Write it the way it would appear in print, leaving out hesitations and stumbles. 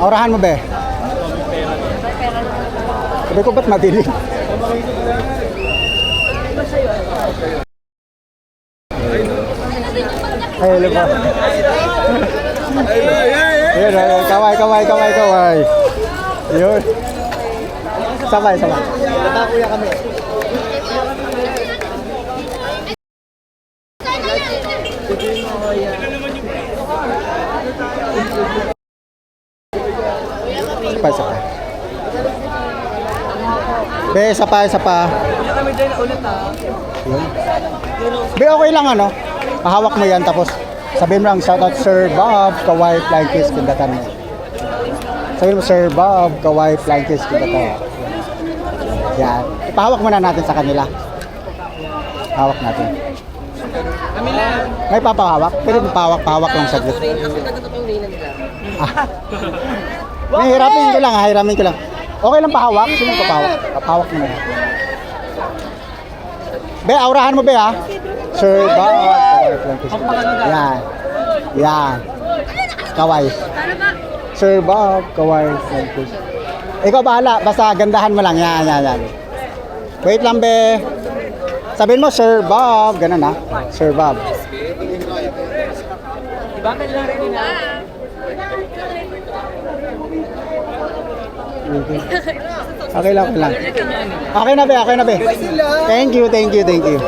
Aurahan mo be. Sabi ko ba't madilim? Ay, hello po. Ayun, kaway, kaway, kaway, kaway. Yun. Sabay, sabay. Natakuya kami. Sabay, sabay. Be, isa pa, isa pa. Yun. Be, okay lang ano. Pahawak mo yan tapos sabihin mo lang shoutout Sir Bob, Kawai Flying Kiss, pindatan mo. Sabihin mo Sir Bob, Kawai Flying Kiss, pindatan mo. Yan. Ipahawak muna natin sa kanila. Hawak natin. May papahawak? Pero pahawak lang saglit. May hiramin ko lang, hiramin ko lang. Okay lang pahawak? Sino papahawak? Papahawak mo na. Be, aurahan mo be ha? Sir Bob, Kawai Flying Kiss. Yan. Yan. Kawai. Sir Bob, Kawai Flying Kiss. Ikaw bahala, basta gandahan mo lang. Yan, yan, yan. Wait lang be. Sabihin mo Sir Bob, ganun ha. Sir Bob. Okay lang, okay lang. Okay na be, okay na be. Thank you, thank you, thank you.